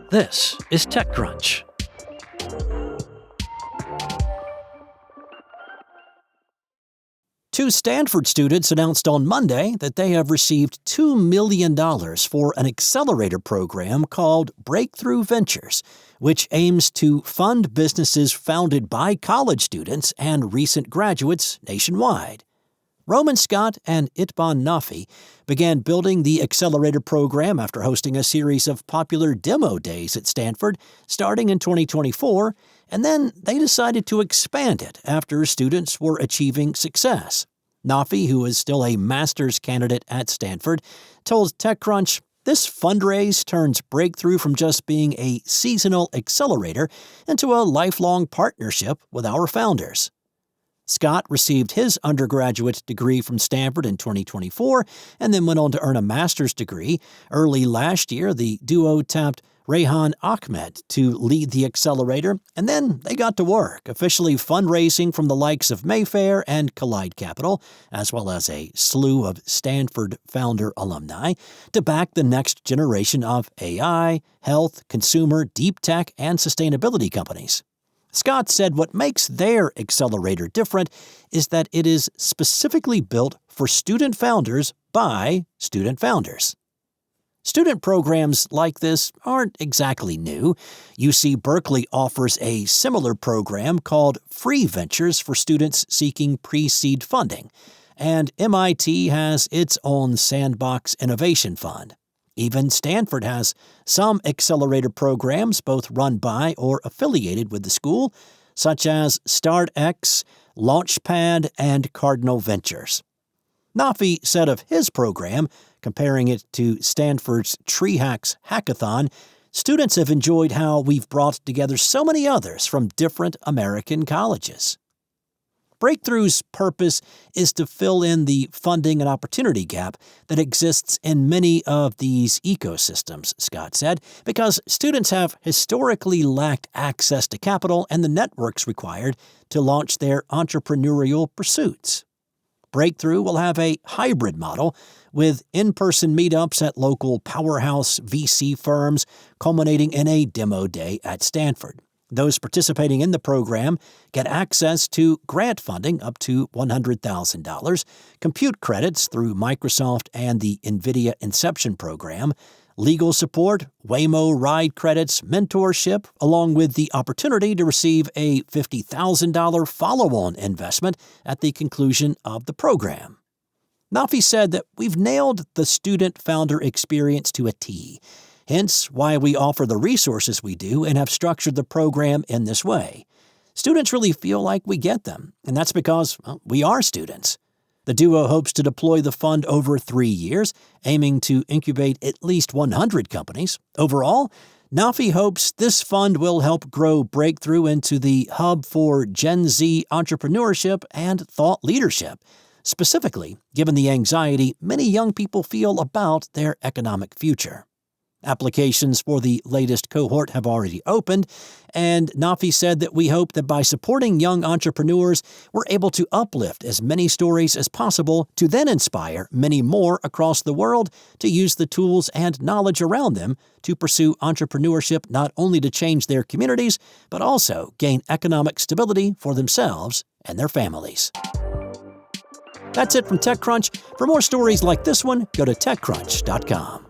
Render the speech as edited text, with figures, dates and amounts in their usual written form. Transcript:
This is TechCrunch. Two Stanford students announced on Monday that they have received $2 million for an accelerator program called Breakthrough Ventures, which aims to fund businesses founded by college students and recent graduates nationwide. Roman Scott and Itban Nafi began building the accelerator program after hosting a series of popular demo days at Stanford starting in 2024, and then they decided to expand it after students were achieving success. Nafi, who is still a master's candidate at Stanford, told TechCrunch, "This fundraise turns Breakthrough from just being a seasonal accelerator into a lifelong partnership with our founders." Scott received his undergraduate degree from Stanford in 2024 and then went on to earn a master's degree. Early last year, the duo tapped Rehan Ahmed to lead the accelerator, and then they got to work, officially fundraising from the likes of Mayfair and Collide Capital, as well as a slew of Stanford founder alumni, to back the next generation of AI, health, consumer, deep tech, and sustainability companies. Scott said what makes their accelerator different is that it is specifically built for student founders by student founders. Student programs like this aren't exactly new. UC Berkeley offers a similar program called Free Ventures for students seeking pre-seed funding, and MIT has its own Sandbox Innovation Fund. Even Stanford has some accelerator programs both run by or affiliated with the school, such as StartX, Launchpad, and Cardinal Ventures. Nafi said of his program, comparing it to Stanford's TreeHacks Hackathon, students have enjoyed how we've brought together so many others from different American colleges. Breakthrough's purpose is to fill in the funding and opportunity gap that exists in many of these ecosystems, Scott said, because students have historically lacked access to capital and the networks required to launch their entrepreneurial pursuits. Breakthrough will have a hybrid model with in-person meetups at local powerhouse VC firms culminating in a demo day at Stanford. Those participating in the program get access to grant funding up to $100,000, compute credits through Microsoft and the NVIDIA Inception program, legal support, Waymo ride credits, mentorship, along with the opportunity to receive a $50,000 follow-on investment at the conclusion of the program. Nafi said that we've nailed the student-founder experience to a T, hence why we offer the resources we do and have structured the program in this way. Students really feel like we get them, and that's because, we are students. The duo hopes to deploy the fund over 3 years, aiming to incubate at least 100 companies. Overall, Nafi hopes this fund will help grow Breakthrough into the hub for Gen Z entrepreneurship and thought leadership, specifically given the anxiety many young people feel about their economic future. Applications for the latest cohort have already opened, and Nafi said that we hope that by supporting young entrepreneurs, we're able to uplift as many stories as possible to then inspire many more across the world to use the tools and knowledge around them to pursue entrepreneurship not only to change their communities, but also gain economic stability for themselves and their families. That's it from TechCrunch. For more stories like this one, go to TechCrunch.com.